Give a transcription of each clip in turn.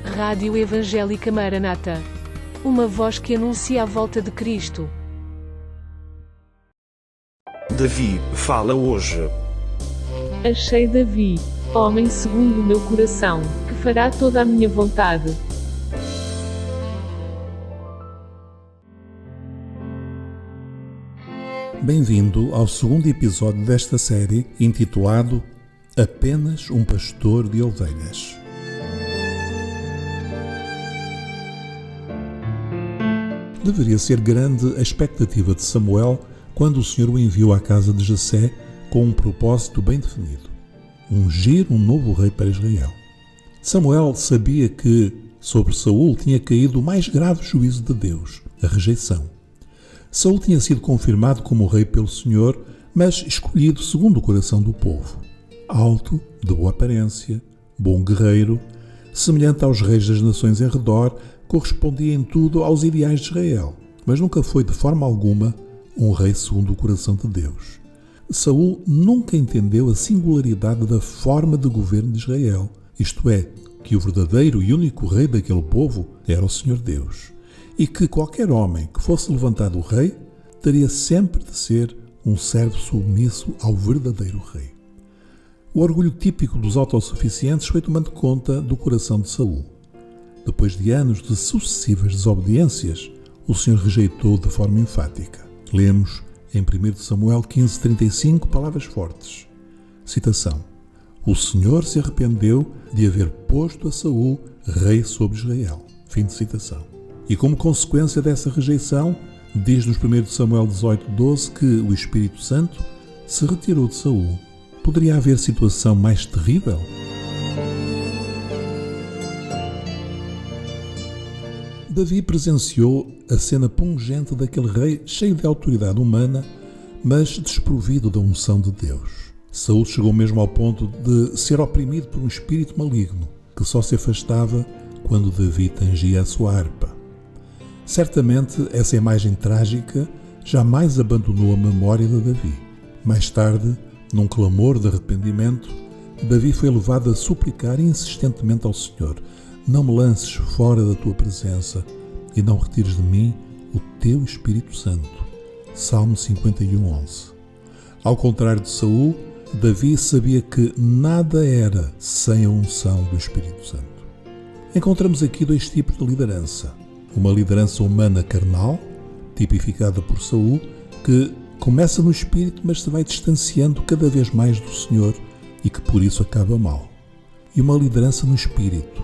Rádio Evangélica Maranata. Uma voz que anuncia a volta de Cristo. Davi fala hoje. Achei Davi, homem segundo o meu coração, que fará toda a minha vontade. Bem-vindo ao segundo episódio desta série, intitulado Apenas um Pastor de Ovelhas. Deveria ser grande a expectativa de Samuel quando o Senhor o enviou à casa de Jessé com um propósito bem definido: ungir um novo rei para Israel. Samuel sabia que sobre Saul tinha caído o mais grave juízo de Deus, a rejeição. Saul tinha sido confirmado como rei pelo Senhor, mas escolhido segundo o coração do povo. Alto, de boa aparência, bom guerreiro, semelhante aos reis das nações em redor, correspondia em tudo aos ideais de Israel, mas nunca foi de forma alguma um rei segundo o coração de Deus. Saul nunca entendeu a singularidade da forma de governo de Israel, isto é, que o verdadeiro e único rei daquele povo era o Senhor Deus, e que qualquer homem que fosse levantado rei teria sempre de ser um servo submisso ao verdadeiro rei. O orgulho típico dos autossuficientes foi tomando conta do coração de Saul. Depois de anos de sucessivas desobediências, o Senhor rejeitou de forma enfática. Lemos em 1 Samuel 15:35 palavras fortes. Citação: O Senhor se arrependeu de haver posto a Saul rei sobre Israel. Fim de citação. E como consequência dessa rejeição, diz-nos 1 Samuel 18:12 que o Espírito Santo se retirou de Saul. Poderia haver situação mais terrível? Davi presenciou a cena pungente daquele rei cheio de autoridade humana, mas desprovido da unção de Deus. Saul chegou mesmo ao ponto de ser oprimido por um espírito maligno, que só se afastava quando Davi tangia a sua harpa. Certamente essa imagem trágica jamais abandonou a memória de Davi. Mais tarde, num clamor de arrependimento, Davi foi levado a suplicar insistentemente ao Senhor: Não me lances fora da tua presença e não retires de mim o teu Espírito Santo. Salmo 51:11. Ao contrário de Saul, Davi sabia que nada era sem a unção do Espírito Santo. Encontramos aqui dois tipos de liderança. Uma liderança humana carnal, tipificada por Saul, que começa no Espírito, mas se vai distanciando cada vez mais do Senhor e que por isso acaba mal. E uma liderança no Espírito,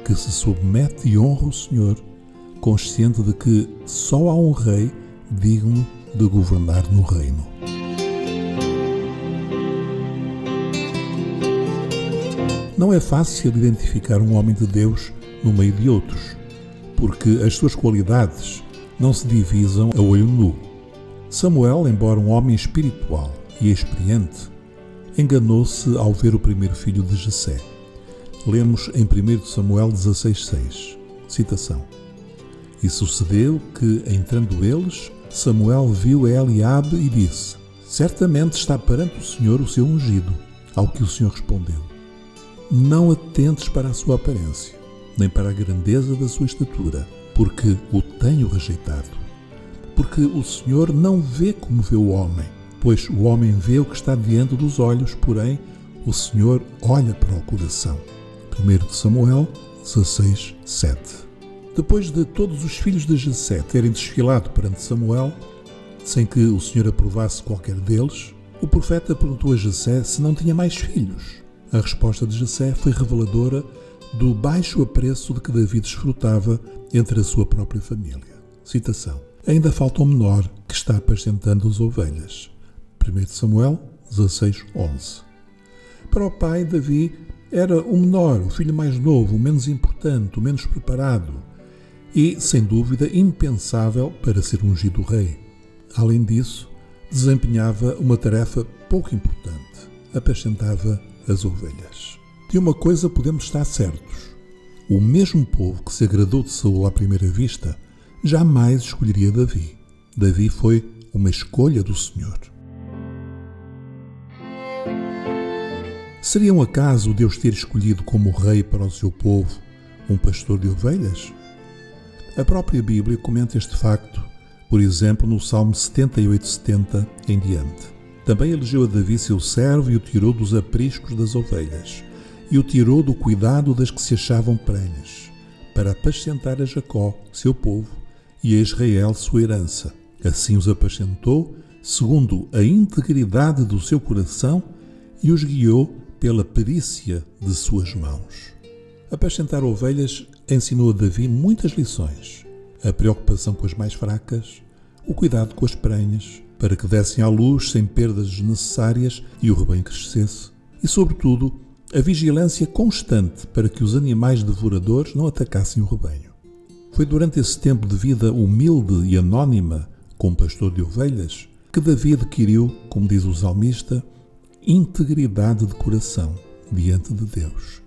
que se submete e honra o Senhor, consciente de que só há um rei digno de governar no reino. Não é fácil identificar um homem de Deus no meio de outros, porque as suas qualidades não se divisam a olho nu. Samuel, embora um homem espiritual e experiente, enganou-se ao ver o primeiro filho de Jessé. Lemos em 1 Samuel 16:6, citação: E sucedeu que, entrando eles, Samuel viu Eliabe e disse: Certamente está perante o Senhor o seu ungido. Ao que o Senhor respondeu: Não atentes para a sua aparência, nem para a grandeza da sua estatura, porque o tenho rejeitado. Porque o Senhor não vê como vê o homem, pois o homem vê o que está diante dos olhos, porém o Senhor olha para o coração. 1 Samuel 16:7. Depois de todos os filhos de Jessé terem desfilado perante Samuel, sem que o Senhor aprovasse qualquer deles, o profeta perguntou a Jessé se não tinha mais filhos. A resposta de Jessé foi reveladora do baixo apreço de que Davi desfrutava entre a sua própria família. Citação: Ainda falta um menor que está apacentando as ovelhas. 1 Samuel 16:11. Para o pai, Davi era o menor, o filho mais novo, o menos importante, o menos preparado e, sem dúvida, impensável para ser ungido rei. Além disso, desempenhava uma tarefa pouco importante: apacentava as ovelhas. De uma coisa podemos estar certos: o mesmo povo que se agradou de Saul à primeira vista jamais escolheria Davi. Davi foi uma escolha do Senhor. Seria um acaso Deus ter escolhido como rei para o seu povo um pastor de ovelhas? A própria Bíblia comenta este facto, por exemplo, no Salmo 78:70 em diante. Também elegeu a Davi seu servo e o tirou dos apriscos das ovelhas, e o tirou do cuidado das que se achavam prenhes, para apacentar a Jacó, seu povo, e a Israel, sua herança. Assim os apacentou, segundo a integridade do seu coração, e os guiou pela perícia de suas mãos. Apacentar ovelhas ensinou a Davi muitas lições. A preocupação com as mais fracas, o cuidado com as prenhas, para que dessem à luz sem perdas desnecessárias e o rebanho crescesse. E, sobretudo, a vigilância constante para que os animais devoradores não atacassem o rebanho. Foi durante esse tempo de vida humilde e anónima, como pastor de ovelhas, que Davi adquiriu, como diz o salmista, integridade de coração diante de Deus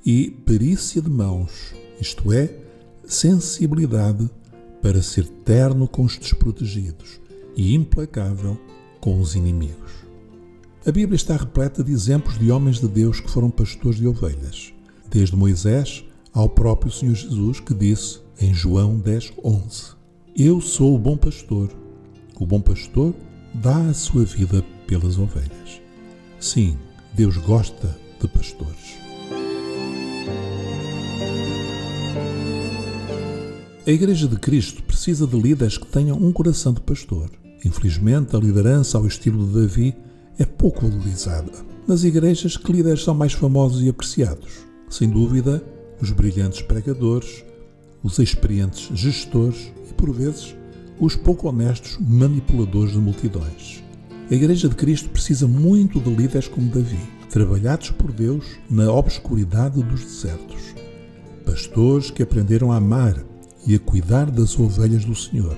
e perícia de mãos, isto é, sensibilidade para ser terno com os desprotegidos e implacável com os inimigos. A Bíblia está repleta de exemplos de homens de Deus que foram pastores de ovelhas, desde Moisés ao próprio Senhor Jesus, que disse em João 10:11: Eu sou o bom pastor dá a sua vida pelas ovelhas. Sim, Deus gosta de pastores. A Igreja de Cristo precisa de líderes que tenham um coração de pastor. Infelizmente, a liderança ao estilo de Davi é pouco valorizada. Nas igrejas, que líderes são mais famosos e apreciados? Sem dúvida, os brilhantes pregadores, os experientes gestores e, por vezes, os pouco honestos manipuladores de multidões. A Igreja de Cristo precisa muito de líderes como Davi, trabalhados por Deus na obscuridade dos desertos. Pastores que aprenderam a amar e a cuidar das ovelhas do Senhor.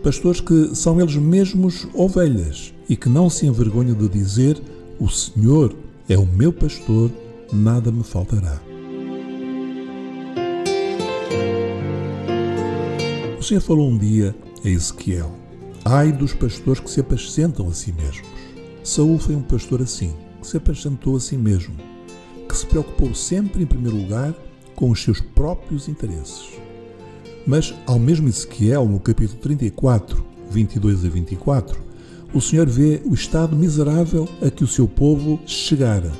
Pastores que são eles mesmos ovelhas e que não se envergonham de dizer: o Senhor é o meu pastor, nada me faltará. O Senhor falou um dia a Ezequiel: ai dos pastores que se apacentam a si mesmos. Saul foi um pastor assim, que se apacentou a si mesmo, que se preocupou sempre em primeiro lugar com os seus próprios interesses. Mas, ao mesmo Ezequiel, no capítulo 34, 22 a 24, o Senhor vê o estado miserável a que o seu povo chegara,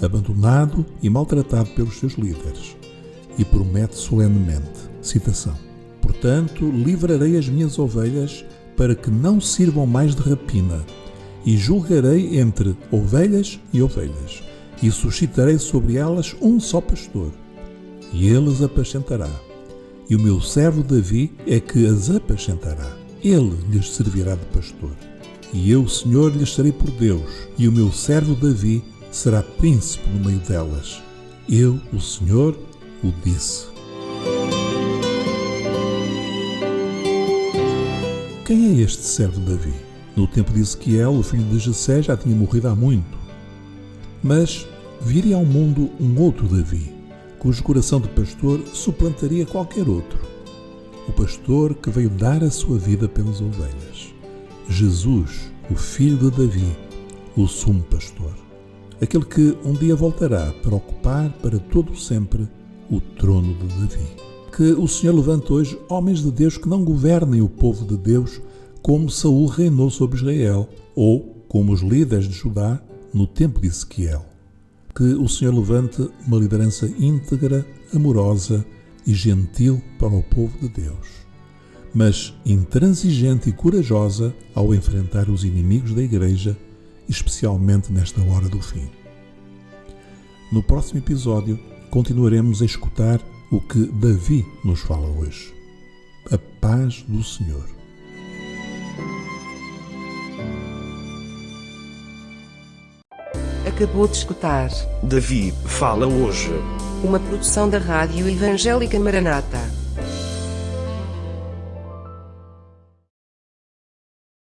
abandonado e maltratado pelos seus líderes, e promete solenemente, citação: portanto, livrarei as minhas ovelhas para que não sirvam mais de rapina, e julgarei entre ovelhas e ovelhas, e suscitarei sobre elas um só pastor, e ele as apacentará. E o meu servo Davi é que as apacentará. Ele lhes servirá de pastor. E eu, Senhor, lhes serei por Deus, e o meu servo Davi será príncipe no meio delas. Eu, o Senhor, o disse. Quem é este servo Davi? No tempo de Ezequiel, o filho de Jessé já tinha morrido há muito. Mas viria ao mundo um outro Davi, cujo coração de pastor suplantaria qualquer outro. O pastor que veio dar a sua vida pelas ovelhas. Jesus, o filho de Davi, o sumo pastor. Aquele que um dia voltará para ocupar para todo sempre o trono de Davi. Que o Senhor levante hoje homens de Deus que não governem o povo de Deus como Saul reinou sobre Israel, ou como os líderes de Judá no tempo de Ezequiel. Que o Senhor levante uma liderança íntegra, amorosa e gentil para o povo de Deus, mas intransigente e corajosa ao enfrentar os inimigos da Igreja, especialmente nesta hora do fim. No próximo episódio, continuaremos a escutar o que Davi nos fala hoje. A paz do Senhor. Acabou de escutar Davi fala hoje. uma produção da Rádio Evangélica Maranata.